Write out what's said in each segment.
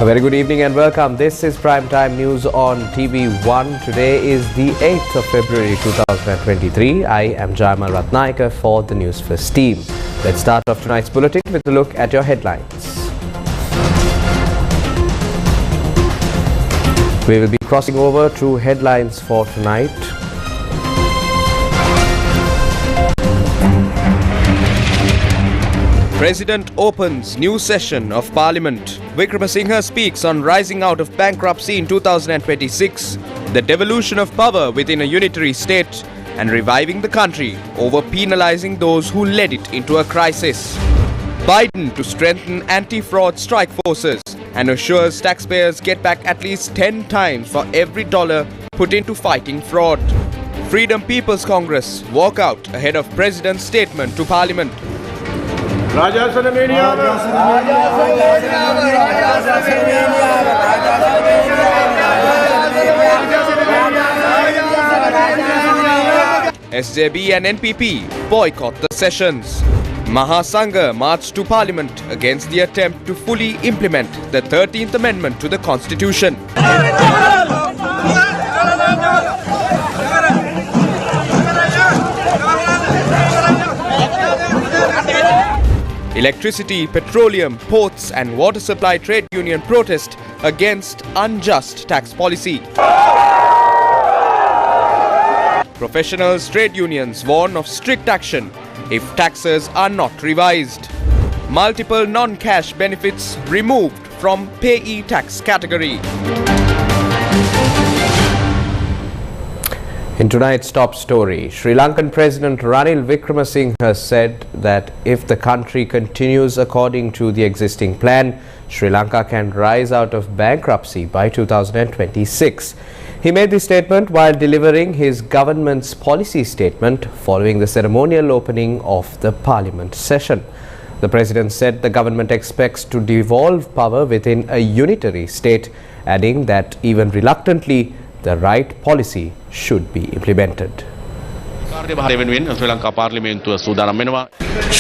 A very good evening and welcome. This is Primetime News on TV1. Today is the 8th of February 2023. I am Jayamal Ratnaika for the Newsfirst team. Let's start off tonight's bulletin with a look at your headlines. We will be crossing over to headlines for tonight. President opens new session of Parliament. Wickramasinghe speaks on rising out of bankruptcy in 2026, the devolution of power within a unitary state, and reviving the country over penalizing those who led it into a crisis. Biden to strengthen anti-fraud strike forces and assures taxpayers get back at least 10 times for every dollar put into fighting fraud. Freedom People's Congress walk out ahead of President's statement to Parliament. SJB and NPP boycott the sessions. Mahasangha marched to Parliament against the attempt to fully implement the 13th Amendment to the Constitution. Electricity, petroleum, ports and water supply trade union protest against unjust tax policy. Professionals' trade unions warn of strict action if taxes are not revised. Multiple non-cash benefits removed from payee tax category. In tonight's top story, Sri Lankan President Ranil Wickramasinghe said that if the country continues according to the existing plan, Sri Lanka can rise out of bankruptcy by 2026. He made this statement while delivering his government's policy statement following the ceremonial opening of the Parliament session. The President said the government expects to devolve power within a unitary state, adding that even reluctantly, the right policy should be implemented. Sri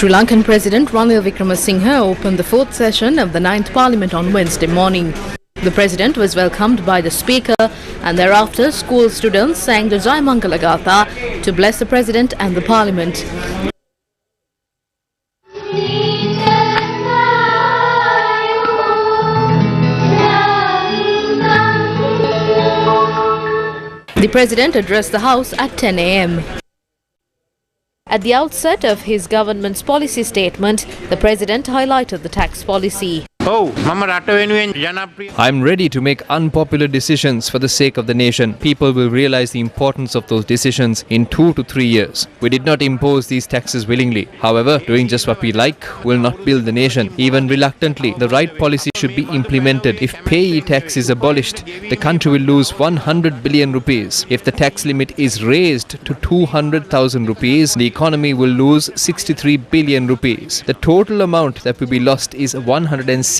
Lankan President Ranil Wickramasinghe opened the fourth session of the 9th Parliament on Wednesday morning. The President was welcomed by the Speaker and thereafter school students sang the Jai Mangala Gatha to bless the President and the Parliament. The President addressed the House at 10 a.m. At the outset of his government's policy statement, the President highlighted the tax policy. I'm ready to make unpopular decisions for the sake of the nation. People will realize the importance of those decisions in 2 to 3 years. We did not impose these taxes willingly. However, doing just what we like will not build the nation. Even reluctantly, the right policy should be implemented. If payee tax is abolished, the country will lose 100 billion rupees. If the tax limit is raised to 200,000 rupees, the economy will lose 63 billion rupees. The total amount that will be lost is 163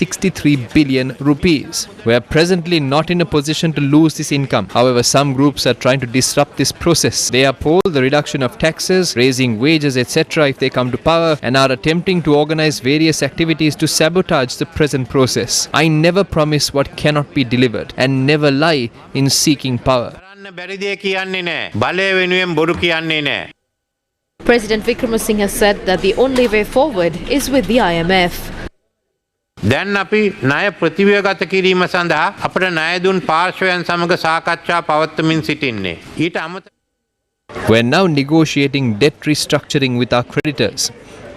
billion rupees. We are presently not in a position to lose this income. However, some groups are trying to disrupt this process. They oppose the reduction of taxes, raising wages, etc. if they come to power, and are attempting to organize various activities to sabotage the present process. I never promise what cannot be delivered and never lie in seeking power. President Wickramasinghe said that the only way forward is with the IMF. දැන් අපි ණය ප්‍රතිව්‍යුහගත කිරීම සඳහා අපට ණය දුන් පාර්ශ්වයන් සමග සාකච්ඡා පවත්වමින් සිටින්නේ. ඊට අමතරව We're now negotiating debt restructuring with our creditors.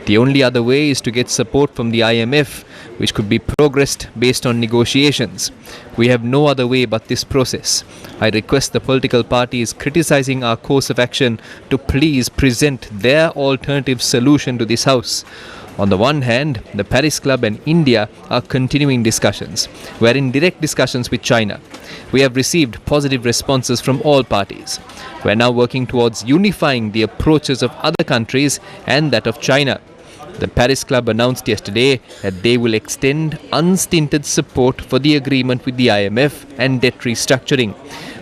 The only other way is to get support from the IMF, which could be progressed based on negotiations. We have no other way but this process. I request the political parties criticizing our course of action to please present their alternative solution to this House. On the one hand, the Paris Club and India are continuing discussions. We are in direct discussions with China. We have received positive responses from all parties. We are now working towards unifying the approaches of other countries and that of China. The Paris Club announced yesterday that they will extend unstinted support for the agreement with the IMF and debt restructuring.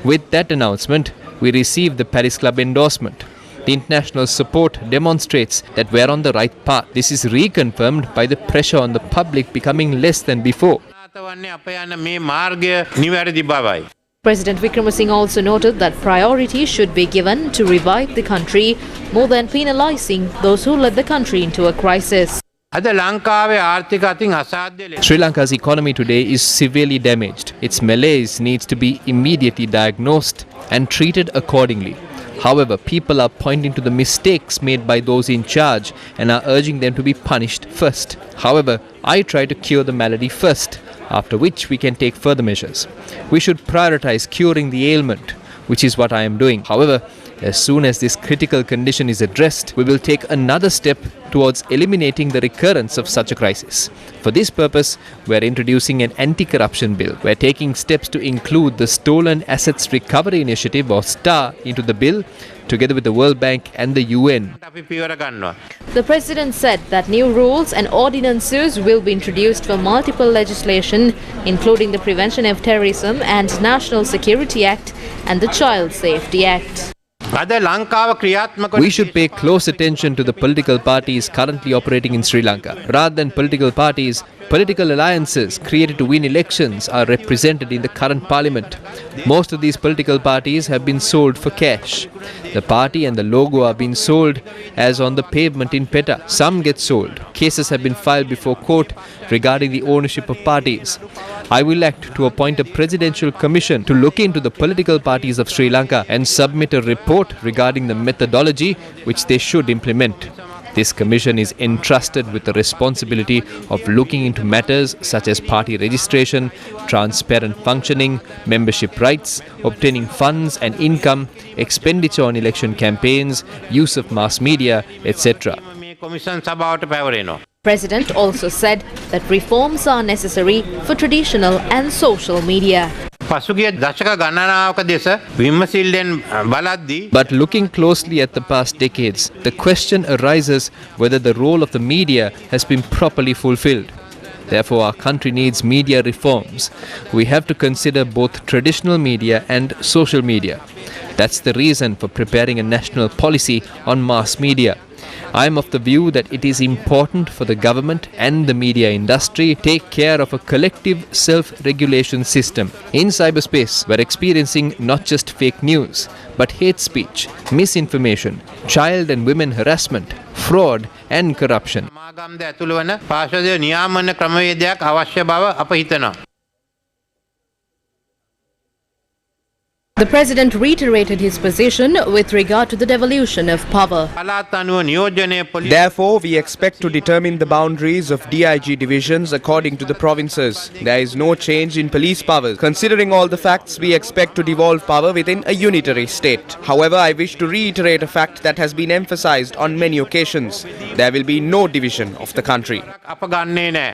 With that announcement, we received the Paris Club endorsement. The international support demonstrates that we are on the right path. This is reconfirmed by the pressure on the public becoming less than before. වන්නේ අප යන මේ මාර්ගය නිවැරදි බවයි. President Wickremesinghe also noted that priority should be given to revive the country more than penalizing those who led the country into a crisis. අද ලංකාවේ ආර්ථික අතින් අසාධ්‍ය ලෙස Sri Lanka's economy today is severely damaged. Its malaise needs to be immediately diagnosed and treated accordingly. However, people are pointing to the mistakes made by those in charge and are urging them to be punished first. However, I try to cure the malady first, after which we can take further measures. We should prioritize curing the ailment, which is what I am doing. However, as soon as this critical condition is addressed, we will take another step towards eliminating the recurrence of such a crisis. For this purpose, we are introducing an anti-corruption bill. We are taking steps to include the Stolen Assets Recovery Initiative or STAR into the bill, together with the World Bank and the UN. අපි පියවර ගන්නවා. The President said that new rules and ordinances will be introduced for multiple legislation, including the Prevention of Terrorism and National Security Act and the Child Safety Act. අද ලංකාව ක්‍රියාත්මක We should pay close attention to the political parties currently operating in Sri Lanka. Rather than political parties, political alliances created to win elections are represented in the current parliament. Most of these political parties have been sold for cash. The party and the logo are being sold as on the pavement in Petta. Some get sold. Cases have been filed before court regarding the ownership of parties. I will act to appoint a presidential commission to look into the political parties of Sri Lanka and submit a report regarding the methodology which they should implement. This commission is entrusted with the responsibility of looking into matters such as party registration, transparent functioning, membership rights, obtaining funds and income, expenditure on election campaigns, use of mass media, etc. මේ commission සභාවට පැවරෙනවා. President also said that reforms are necessary for traditional and social media. පසුගිය දශක ගණනාවක දෙස විමසිල්ලෙන් බලද්දී But looking closely at the past decades, the question arises whether the role of the media has been properly fulfilled. Therefore, our country needs media reforms. We have to consider both traditional media and social media. That's the reason for preparing a national policy on mass media. I am of the view that it is important for the government and the media industry to take care of a collective self-regulation system. In cyberspace, we're experiencing not just fake news, but hate speech, misinformation, child and women harassment, fraud and corruption. සමාගම්ද ඇතුළු වන පාර්ශවීය නියාමන ක්‍රමවේදයක් අවශ්‍ය බව අප හිතනවා. The President reiterated his position with regard to the devolution of power. පළාත් අනුව නියෝජනය Therefore, we expect to determine the boundaries of DIG divisions according to the provinces. There is no change in police powers. Considering all the facts, we expect to devolve power within a unitary state. However, I wish to reiterate a fact that has been emphasized on many occasions. There will be no division of the country. අප ගන්නේ නැහැ.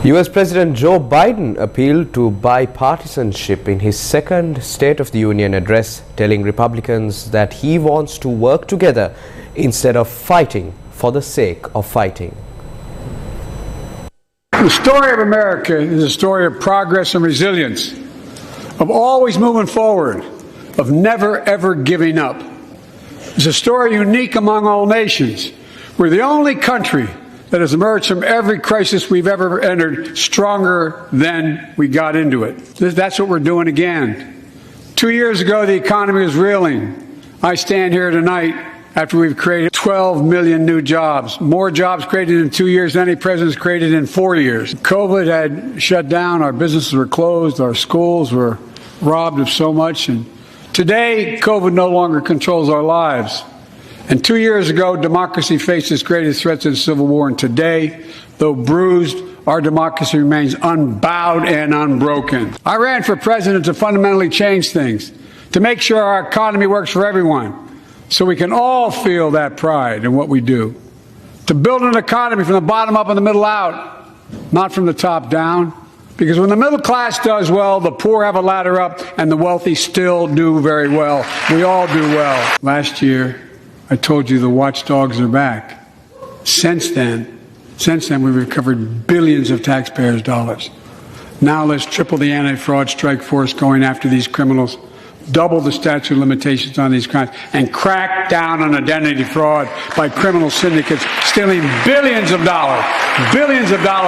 US President Joe Biden appealed to bipartisanship in his second State of the Union address, telling Republicans that he wants to work together instead of fighting for the sake of fighting. The story of America is a story of progress and resilience, of always moving forward, of never ever giving up. It's a story unique among all nations. We're the only country that has emerged from every crisis we've ever entered stronger than we got into it. That's what we're doing again. 2 years ago, the economy was reeling. I stand here tonight after we've created 12 million new jobs, more jobs created in 2 years than any president's created in 4 years. COVID had shut down, our businesses were closed, our schools were robbed of so much, and today, COVID no longer controls our lives. And 2 years ago, democracy faced its greatest threats in the Civil War. And today, though bruised, our democracy remains unbowed and unbroken. I ran for president to fundamentally change things, to make sure our economy works for everyone, so we can all feel that pride in what we do. To build an economy from the bottom up and the middle out, not from the top down. Because when the middle class does well, the poor have a ladder up, and the wealthy still do very well. We all do well. Last year, I told you the watchdogs are back. Since then, we've recovered billions of taxpayers' dollars. Now let's triple the anti-fraud strike force going after these criminals, double the statute of limitations on these crimes, and crack down on identity fraud by criminal syndicates stealing billions of dollars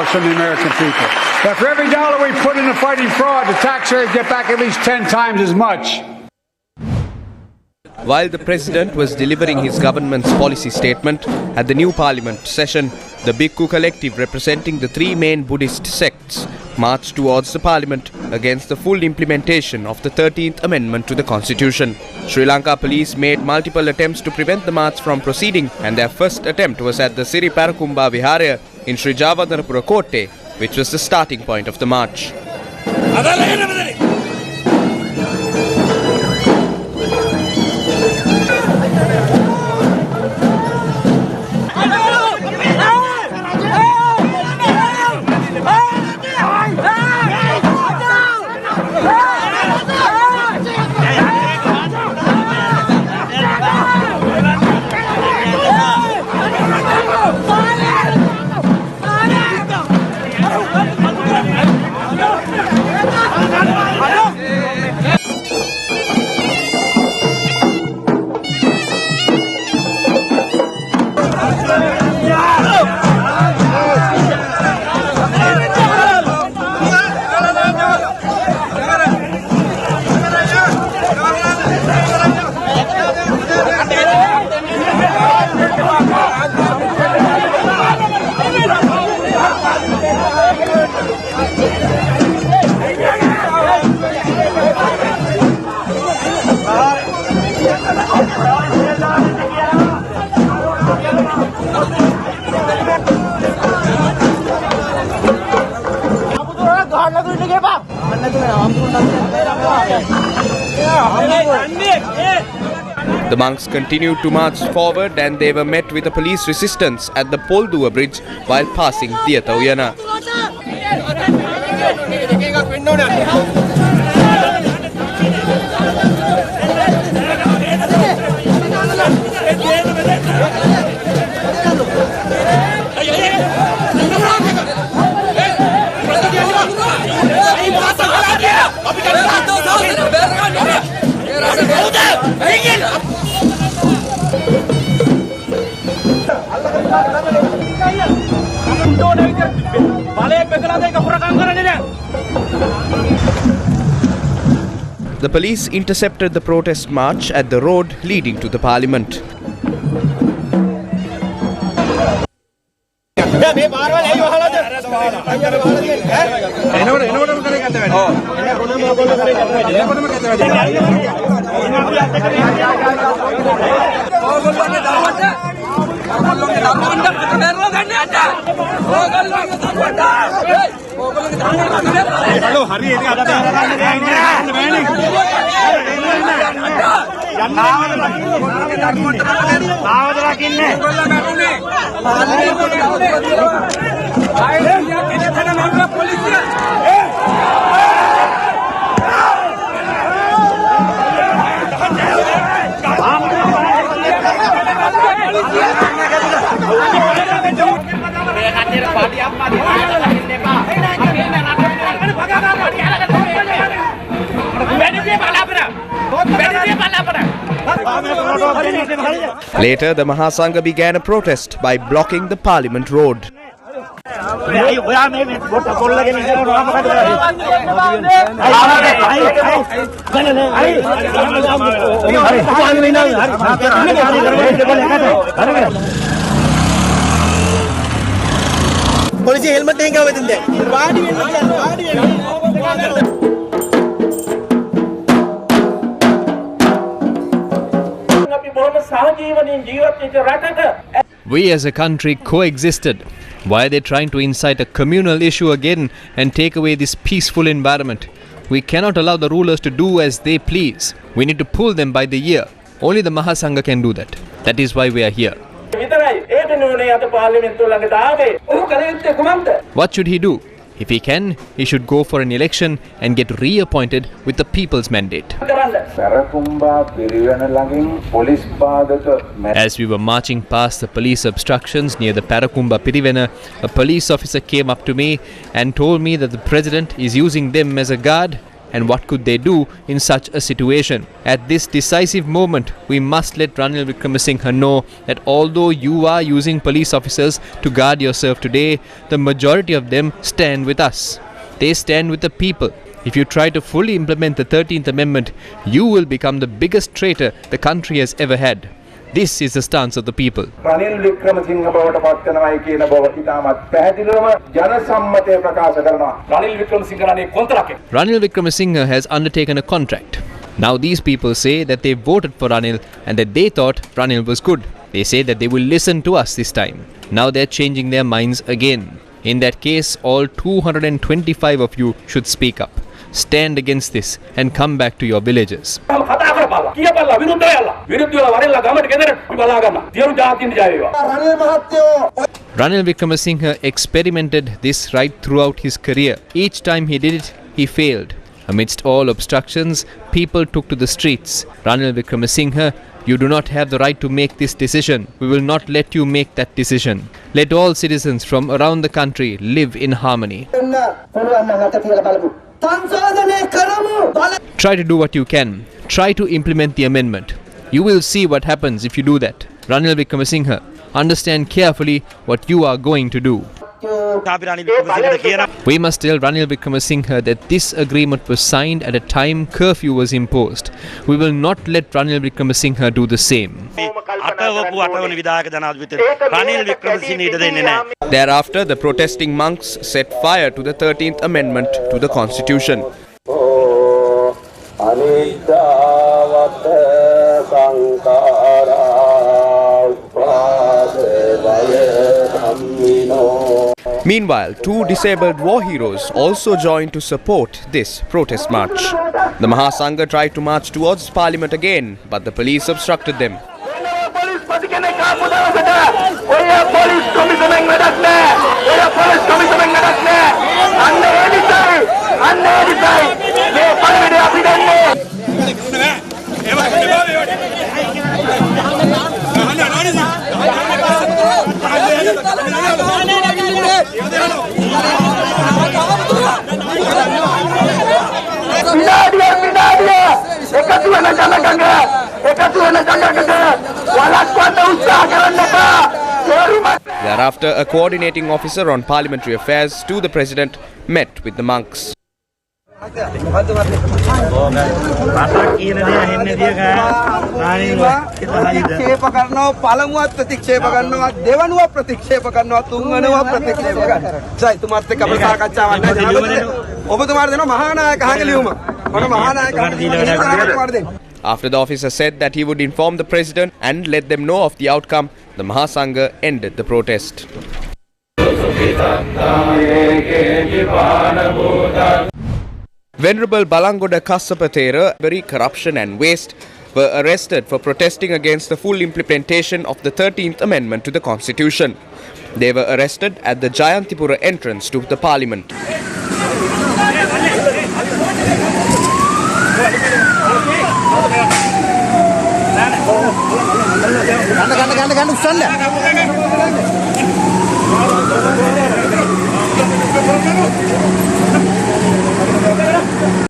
from the American people. But for every dollar we put into fighting fraud, the taxpayers get back at least 10 times as much. While the president was delivering his government's policy statement at the new parliament session, the Bhikkhu collective representing the three main Buddhist sects marched towards the parliament against the full implementation of the 13th Amendment to the Constitution. Sri Lanka police made multiple attempts to prevent the march from proceeding, and their first attempt was at the Siri Parakumba Viharaya in Sri Javadanapura Kotte, which was the starting point of the march. The monks continued to march forward and they were met with a police resistance at the Polduwa bridge while passing Diyata Uyana. The police intercepted the protest march at the road leading to the parliament. Later, the Mahasangha began a protest by blocking the Parliament Road. Police helmet denga wedinde. We as a country coexisted. Why are they trying to incite a communal issue again and take away this peaceful environment? We cannot allow the rulers to do as they please. We need to pull them by the ear. Only the Mahasangha can do that. That is why we are here. What should he do? If he can, he should go for an election and get reappointed with the people's mandate. As we were marching past the police obstructions near the Parakumba Pirivena, a police officer came up to me and told me that the president is using them as a guard and what could they do in such a situation. At this decisive moment, we must let Ranil Wickremesinghe know that although you are using police officers to guard yourself today, the majority of them stand with us. They stand with the people. If you try to fully implement the 13th Amendment, you will become the biggest traitor the country has ever had. This is the stance of the people. Ranil Wickremesinghe බවට පත් වෙනවායි කියන බව ඉතාමත් පැහැදිලිවම ජනසම්මතය ප්‍රකාශ කරනවා. Ranil Wickremesinghe රණේ කොන්ත්‍රාතයක්. Ranil Wickremesinghe has undertaken a contract. Now these people say that they voted for Ranil and that they thought Ranil was good. They say that they will listen to us this time. Now they're changing their minds again. In that case, all 225 of you should speak up. Stand against this and come back to your villages. Ranil Wickremesinghe experimented this right throughout his career. Each time he did it, he failed. Amidst all obstructions, people took to the streets. Ranil Wickremesinghe, you do not have the right to make this decision. We will not let you make that decision. Let all citizens from around the country live in harmony. Try to do what you can. Try to implement the amendment. You will see what happens if you do that. Ranil Wickremesinghe, understand carefully what you are going to do. We must tell Ranil Wickremesinghe that this agreement was signed at a time curfew was imposed. We will not let Ranil Wickremesinghe do the same. Thereafter, the protesting monks set fire to the 13th Amendment to the Constitution. Meanwhile, two disabled war heroes also joined to support this protest march. The Mahasangha tried to march towards Parliament again, but the police obstructed them. Thereafter, a coordinating officer on parliamentary affairs to the president met with the monks. After the officer said that he would inform the president and let them know of the outcome, the Mahasangha ended the protest. Venerable Balangoda Kassapathera, corruption and waste were arrested for protesting against the full implementation of the 13th Amendment to the Constitution. They were arrested at the Jayantipura entrance to the parliament.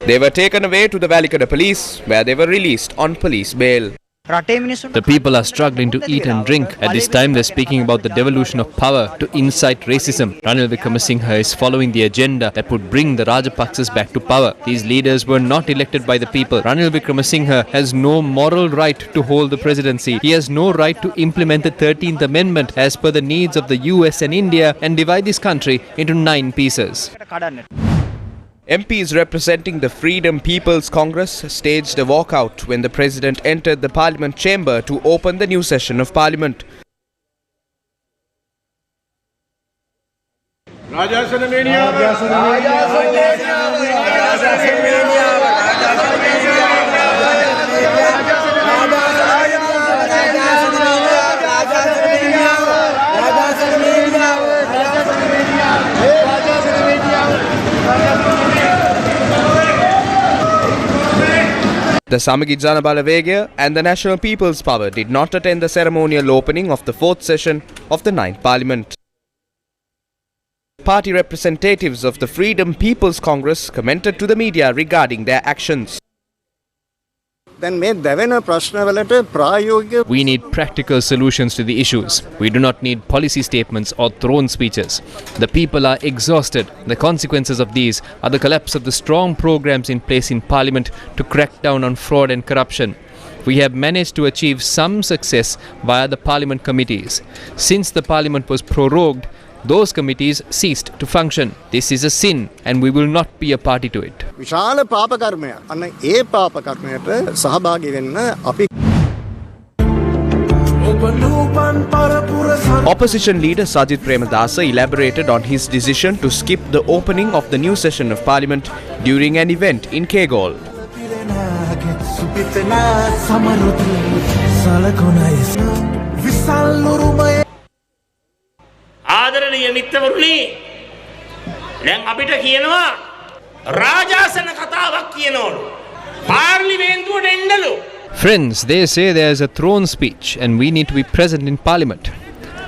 They were taken away to the Valikada police, where they were released on police bail. The people are struggling to eat and drink. At this time, they're speaking about the devolution of power to incite racism. Ranil Wickremesinghe is following the agenda that would bring the Rajapaksas back to power. These leaders were not elected by the people. Ranil Wickremesinghe has no moral right to hold the presidency. He has no right to implement the 13th Amendment as per the needs of the US and India and divide this country into 9 pieces. MPs representing the Freedom People's Congress staged a walkout when the president entered the parliament chamber to open the new session of parliament. The Samagi Jana Balavegya and the National People's Power did not attend the ceremonial opening of the 4th session of the 9th Parliament. party representatives of the Freedom People's Congress commented to the media regarding their actions. We need practical solutions to the issues. We do not need policy statements or throne speeches. The people are exhausted. The consequences of these are the collapse of the strong programs in place in Parliament to crack down on fraud and corruption. We have managed to achieve some success via the Parliament committees. Since the Parliament was prorogued, those committees ceased to function. This is a sin and we will not be a party to it. Opposition leader Sajith Premadasa elaborated on his decision to skip the opening of the new session of Parliament during an event in Kegol. ආදරණීය මිත්‍රවරුනි දැන් අපිට කියනවා රාජාසන කතාවක් කියනවලු පාර්ලිමේන්තුවට එන්නලු. Friends, they say there is a throne speech and we need to be present in Parliament.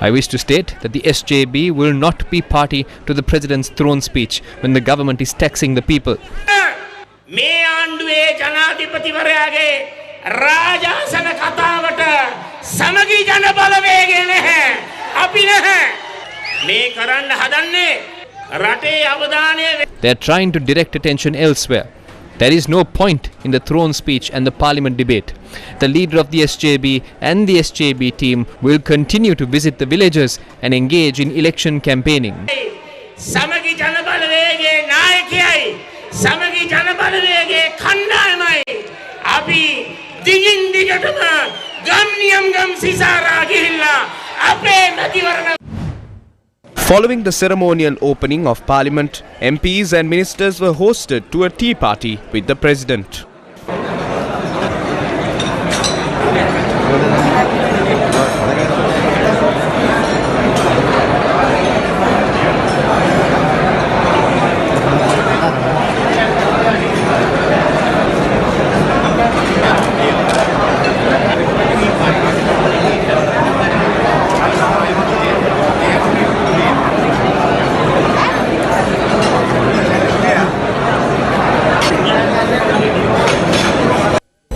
I wish to state that the SJB will not be party to the President's throne speech when the government is taxing the people. මේ ආණ්ඩුවේ ජනාධිපතිවරයාගේ රාජාසන කතාවට සමගි ජන බලවේගය නැහැ. අපි නැහැ. මේ කරන්න හදන්නේ රටේ අවධානය. They are trying to direct attention elsewhere. There is no point in the throne speech and the Parliament debate. The leader of the SJB and the SJB team will continue to visit the villages and engage in election campaigning. සමගි ජන බලවේගයේ නායකයයි සමගි ජන බලවේගයේ කණ්ඩායමයි අපි දිගින් දිගටම ගම් නියම් ගම් සිසාරා ගිහිල්ලා අපේ මැතිවරණ. Following the ceremonial opening of Parliament, MPs and ministers were hosted to a tea party with the President.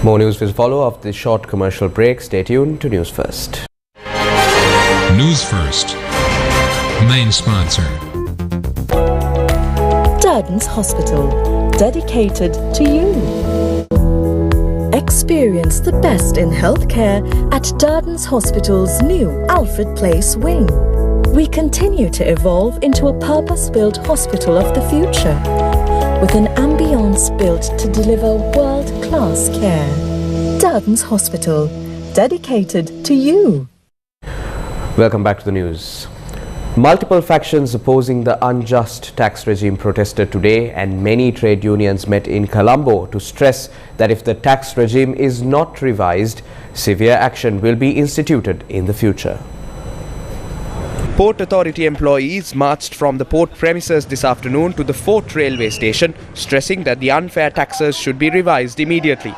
More news will follow after this short commercial break. Stay tuned to News First. News First. Main sponsor. Darden's Hospital. Dedicated to you. Experience the best in healthcare at Darden's Hospital's new Alfred Place wing. We continue to evolve into a purpose-built hospital of the future, with an ambience built to deliver world-class care. Darden's Hospital, dedicated to you. Welcome back to the news. Multiple factions opposing the unjust tax regime protested today, and many trade unions met in Colombo to stress that if the tax regime is not revised, severe action will be instituted in the future. Port Authority employees marched from the port premises this afternoon to the Fort Railway Station, stressing that the unfair taxes should be revised immediately.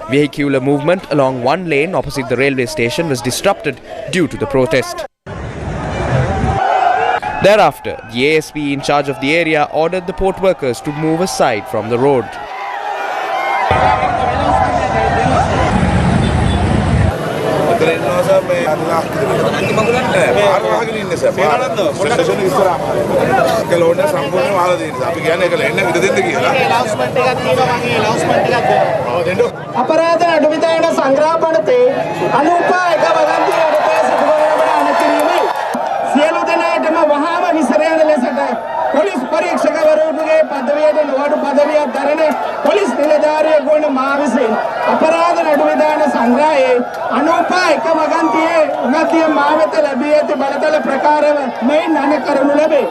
Vehicular movement along one lane opposite the railway station was disrupted due to the protest. Thereafter, the ASP in charge of the area ordered the port workers to move aside from the road. අපරාධ අඩු විතර සංග්‍රහ පනතේ අනුපායක වගන්තිය යටතේ සිදුවන අනතිරීමයි. සියලු දෙනාටම වහාම විසරයන ලෙසට පොලිස් පරීක්ෂකවරුන්ගේ පදවියට නොඅඩු පදවියක් දරන පොලිස් නිලධාරියෙකු වන මා විසින් අපරාධ අඩු විතර සංග්‍රහයේ අනුපායක වගන්තිය මා වෙත ලැබී ඇති බලතල ප්‍රකාරව මෙයින් අනකරනු ලැබේ.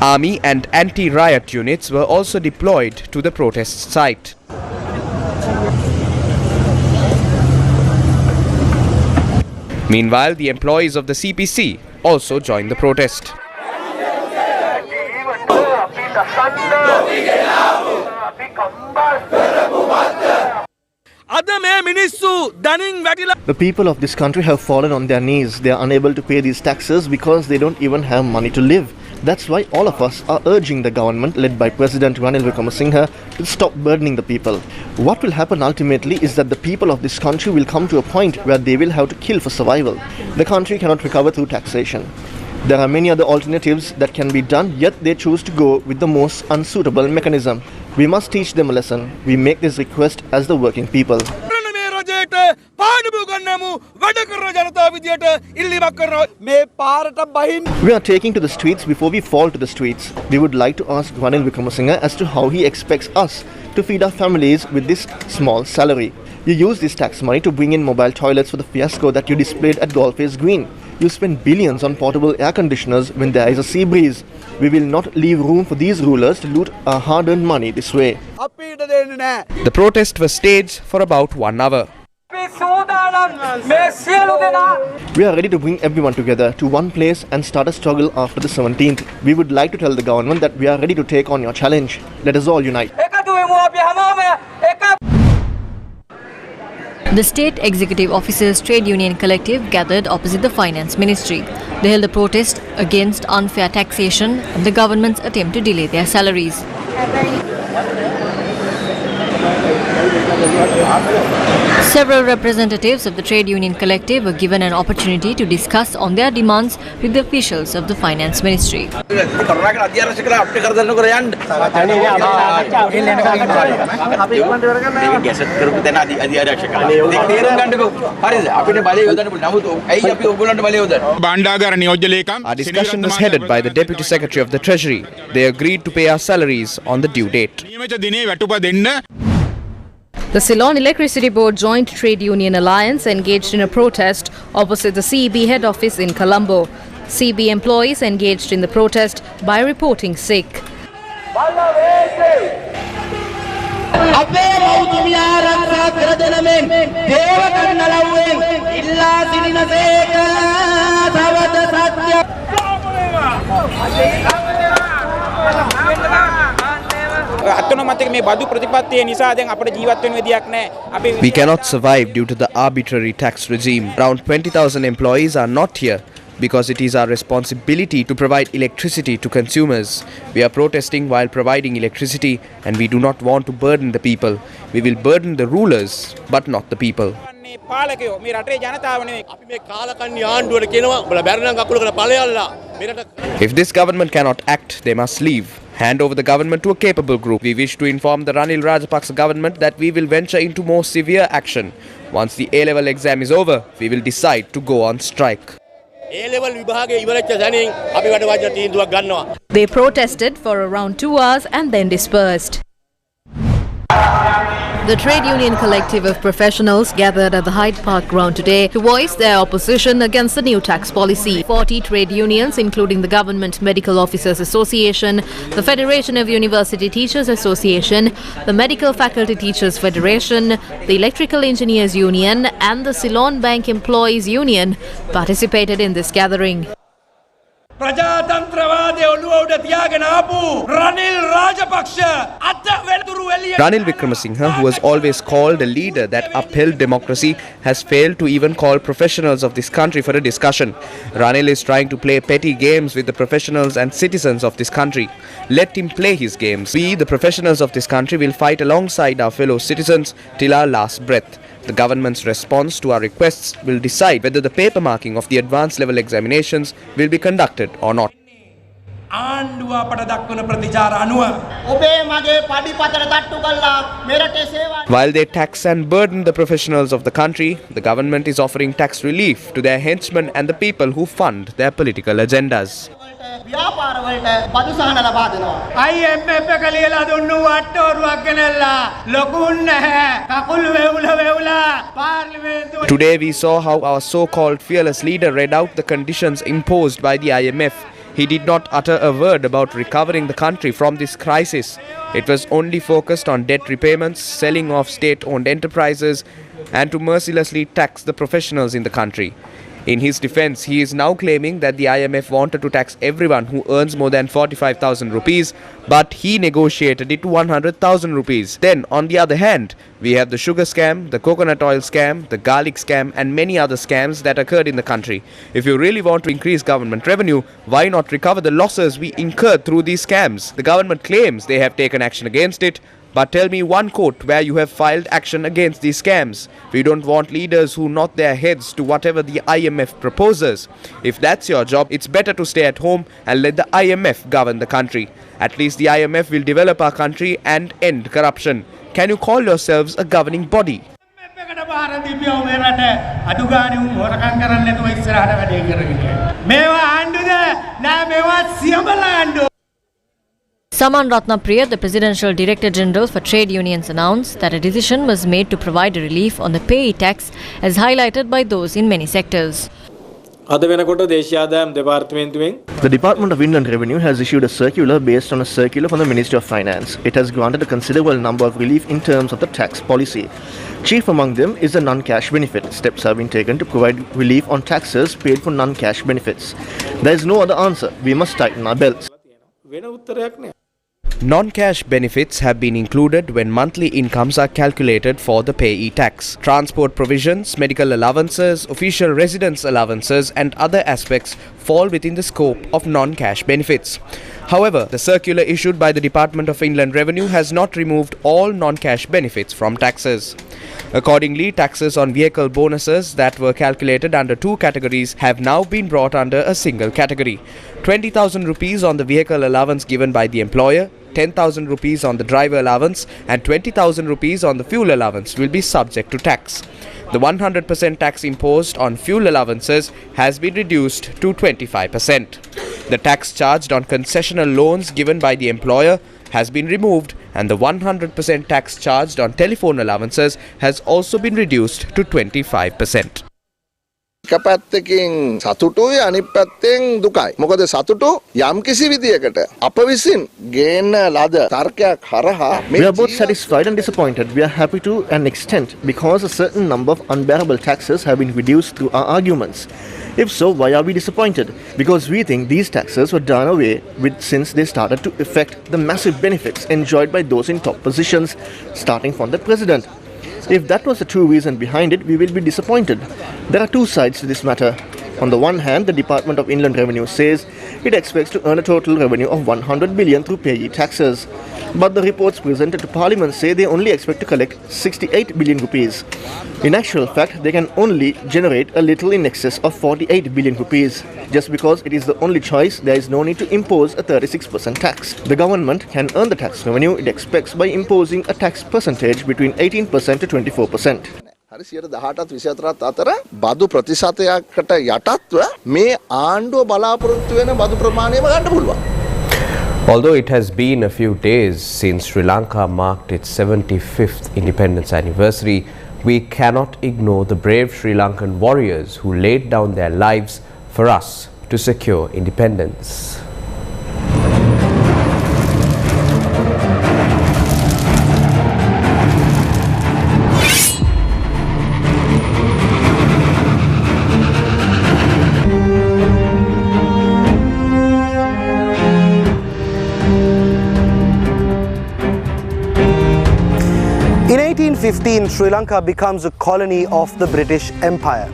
Army and anti-riot units were also deployed to the protest site. Meanwhile, the employees of the CPC also joined the protest. The people of this country have fallen on their knees. They are unable to pay these taxes because they don't even have money to live. That's why all of us are urging the government, led by President Ranil Wickremesinghe, to stop burdening the people. What will happen ultimately is that the people of this country will come to a point where they will have to kill for survival. The country cannot recover through taxation. There are many other alternatives that can be done, yet they choose to go with the most unsuitable mechanism. We must teach them a lesson. We make this request as the working people. We are taking to the streets before we fall to the streets. We would like to ask Ranil Wickremesinghe as to how he expects us to feed our families with this small salary. You use this tax money to bring in mobile toilets for the fiasco that you displayed at Golface Green. You spend billions on portable air conditioners when there is a sea breeze. We will not leave room for these rulers to loot our hard-earned money this way. The protest was staged for about 1 hour. We are ready to bring everyone together to one place and start a struggle after the 17th. We would like to tell the government that we are ready to take on your challenge. Let us all unite. The State Executive Officers Trade Union Collective gathered opposite the Finance Ministry. They held a protest against unfair taxation and the government's attempt to delay their salaries. Several representatives of the Trade Union Collective were given an opportunity to discuss on their demands with the officials of the Finance Ministry. Our discussion was headed by the Deputy Secretary of the Treasury. They agreed to pay our salaries on the due date. The Ceylon Electricity Board Joint Trade Union Alliance engaged in a protest opposite the CEB head office in Colombo. CEB employees engaged in the protest by reporting sick. We cannot survive due to the arbitrary tax regime. Around 20,000 employees are not here because it is our responsibility to provide electricity to consumers. We are protesting while providing electricity and we do not want to burden the people. We will burden the rulers but not the people. If this government cannot act, they must leave. Hand over the government to a capable group. We wish to inform the Ranil Rajapaksa government that we will venture into more severe action. Once the A-level exam is over, we will decide to go on strike. They protested for around 2 hours and then dispersed. The Trade Union Collective of Professionals gathered at the Hyde Park ground today to voice their opposition against the new tax policy. 40 trade unions, including the Government Medical Officers Association, the Federation of University Teachers Association, the Medical Faculty Teachers Federation, the Electrical Engineers Union and the Ceylon Bank Employees Union participated in this gathering. Ranil Wickremesinghe, who was always called a leader that upheld democracy, has failed to even call professionals of this country for a discussion. Ranil is trying to play petty games with the professionals and citizens of this country. Let him play his games. We, the professionals of this country, will fight alongside our fellow citizens till our last breath. The government's response to our requests will decide whether the paper marking of the advanced level examinations will be conducted or not. ආණ්ඩුව අපට දක්වන ප්‍රතිචාර අනුව ඔබේ මගේ පඩිපතට තට්ටු කළා මෙරටේ සේවා. While they tax and burden the professionals of the country, the government is offering tax relief to their henchmen and the people who fund their political agendas. ව්‍යාපාර වලට බදු සහන ලබා දෙනවා. IMF එක ලියලා දුන්නු වට්ටෝරුවක් ගෙනල්ලා ලොකුුන් නැහැ. කකුල් වෙවුලා පාර්ලිමේන්තුව. Today we saw how our so-called fearless leader read out the conditions imposed by the IMF. He did not utter a word about recovering the country from this crisis. It was only focused on debt repayments, selling off state-owned enterprises, and to mercilessly tax the professionals in the country. In his defense, he is now claiming that the IMF wanted to tax everyone who earns more than 45,000 rupees, but he negotiated it to 100,000 rupees. Then, on the other hand, we have the sugar scam, the coconut oil scam, the garlic scam, and many other scams that occurred in the country. If you really want to increase government revenue, why not recover the losses we incurred through these scams? The government claims they have taken action against it. But tell me one court where you have filed action against these scams. We don't want leaders who nod their heads to whatever the IMF proposes. If that's your job, it's better to stay at home and let the IMF govern the country. At least the IMF will develop our country and end corruption. Can you call yourselves a governing body? Saman Ratnapriya, the Presidential Director General for Trade Unions, announced that a decision was made to provide a relief on the payee tax as highlighted by those in many sectors. The Department of Inland Revenue has issued a circular based on a circular from the Ministry of Finance. It has granted a considerable number of relief in terms of the tax policy. Chief among them is the non-cash benefit. Steps have been taken to provide relief on taxes paid for non-cash benefits. There is no other answer. We must tighten our belts. Non-cash benefits have been included when monthly incomes are calculated for the payee tax. Transport provisions, medical allowances, official residence allowances and other aspects fall within the scope of non-cash benefits. However, the circular issued by the Department of Inland Revenue has not removed all non-cash benefits from taxes. Accordingly, taxes on vehicle bonuses that were calculated under two categories have now been brought under a single category. 20,000 rupees on the vehicle allowance given by the employer, 10,000 rupees on the driver allowance and 20,000 rupees on the fuel allowance will be subject to tax. The 100% tax imposed on fuel allowances has been reduced to 25%. The tax charged on concessional loans given by the employer has been removed and the 100% tax charged on telephone allowances has also been reduced to 25%. එක පැත්තකින් සතුටුයි අනිත් පැත්තෙන් දුකයි. මොකද සතුටු යම්කිසි විදියකට අප විසින් ගේන ලද තර්කයක් හරහා We are both satisfied and disappointed. We are happy to an extent because a certain number of unbearable taxes have been reduced through our arguments. If so, why are we disappointed? Because we think these taxes were done away with since they started to affect the massive benefits enjoyed by those in top positions, starting from the president. If that was the true reason behind it, we will be disappointed. There are two sides to this matter. On the one hand, the Department of Inland Revenue says it expects to earn a total revenue of 100 billion through payee taxes. But the reports presented to Parliament say they only expect to collect 68 billion rupees. In actual fact, they can only generate a little in excess of 48 billion rupees. Just because it is the only choice, there is no need to impose a 36% tax. The government can earn the tax revenue it expects by imposing a tax percentage between 18% to 24%. හරි 18ත් 24ත් අතර බදු ප්‍රතිශතයකට යටත්ව මේ ආණ්ඩුව බලාපොරොත්තු වෙන බදු ප්‍රමාණයම ගන්න පුළුවන්. Although it has been a few days since Sri Lanka marked its 75th independence anniversary, we cannot ignore the brave Sri Lankan warriors who laid down their lives for us to secure independence. In 1815, Sri Lanka becomes a colony of the British Empire.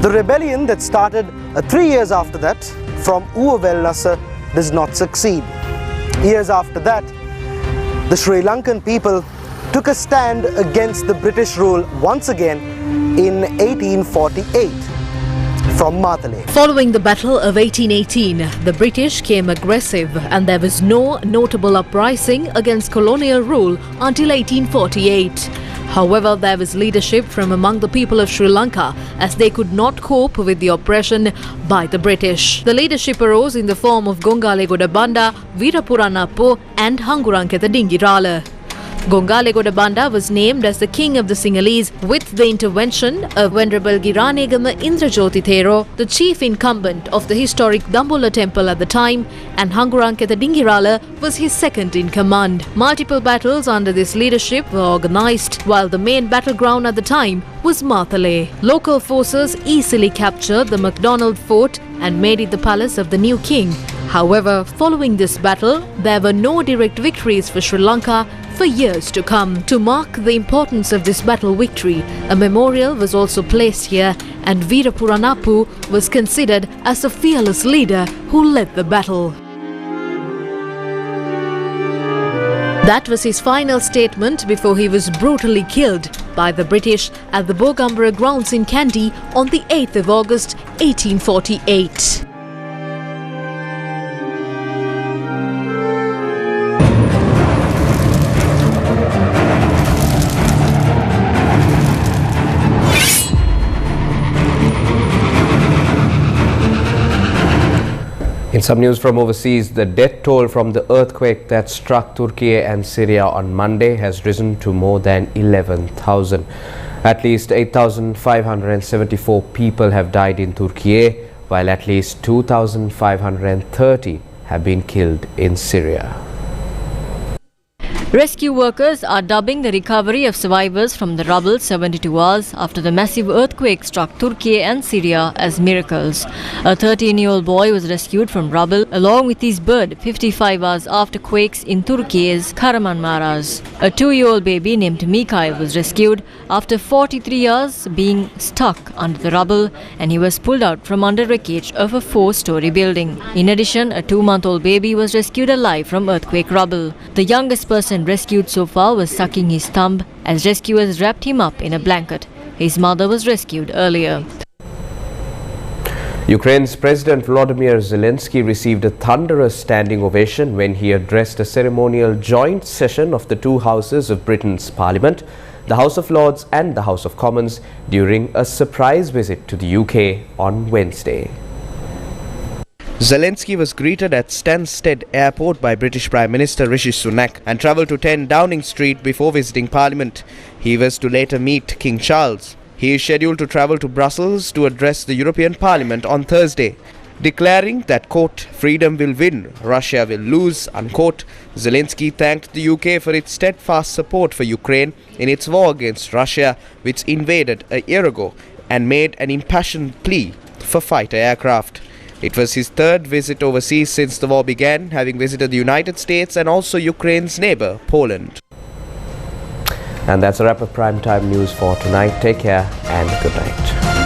The rebellion that started 3 years after that from Uvavelnasa does not succeed. Years after that, the Sri Lankan people took a stand against the British rule once again in 1848. from Matale. Following the Battle of 1818, the British came aggressive and there was no notable uprising against colonial rule until 1848. However, there was leadership from among the people of Sri Lanka as they could not cope with the oppression by the British. The leadership arose in the form of Gongalegoda Banda, Veerapuranappo and Hanguranketha Dingirala. Gongalegoda Banda was named as the king of the Sinhalese with the intervention of Venerable Giranegama Indrajoti Thero, the chief incumbent of the historic Dambulla temple at the time, and Hanguranketha Dingirala was his second in command. Multiple battles under this leadership were organised, while the main battleground at the time was Matale. Local forces easily captured the MacDonald fort and made it the palace of the new king. However, following this battle, there were no direct victories for Sri Lanka for years to come. To mark the importance of this battle victory, a memorial was also placed here, and Veerapuranappu was considered as a fearless leader who led the battle. That was his final statement before he was brutally killed by the British at the Bogumbara grounds in Kandy on the 8th of August 1848. In some news from overseas, the death toll from the earthquake that struck Turkey and Syria on Monday has risen to more than 11,000. At least 8,574 people have died in Turkey, while at least 2,530 have been killed in Syria. Rescue workers are dubbing the recovery of survivors from the rubble 72 hours after the massive earthquake struck Turkey and Syria as miracles. A 13-year-old boy was rescued from rubble along with his bird 55 hours after quakes in Turkey's Kahramanmaraş. A 2-year-old baby named Mikhail was rescued after 43 hours being stuck under the rubble, and he was pulled out from under wreckage of a 4-story building. In addition, a 2-month-old baby was rescued alive from earthquake rubble. The youngest person rescued so far was sucking his thumb as rescuers wrapped him up in a blanket. His mother was rescued earlier. Ukraine's President Volodymyr Zelensky received a thunderous standing ovation when he addressed a ceremonial joint session of the two houses of Britain's Parliament, the House of Lords and the House of Commons, during a surprise visit to the UK on Wednesday. Zelensky was greeted at Stansted Airport by British Prime Minister Rishi Sunak and travelled to 10 Downing Street before visiting Parliament. He was to later meet King Charles. He is scheduled to travel to Brussels to address the European Parliament on Thursday. Declaring that, quote, freedom will win, Russia will lose, unquote, Zelensky thanked the UK for its steadfast support for Ukraine in its war against Russia, which invaded a year ago, and made an impassioned plea for fighter aircraft. It was his third visit overseas since the war began, having visited the United States and also Ukraine's neighbour, Poland. And that's a wrap of Primetime News for tonight. Take care and good night.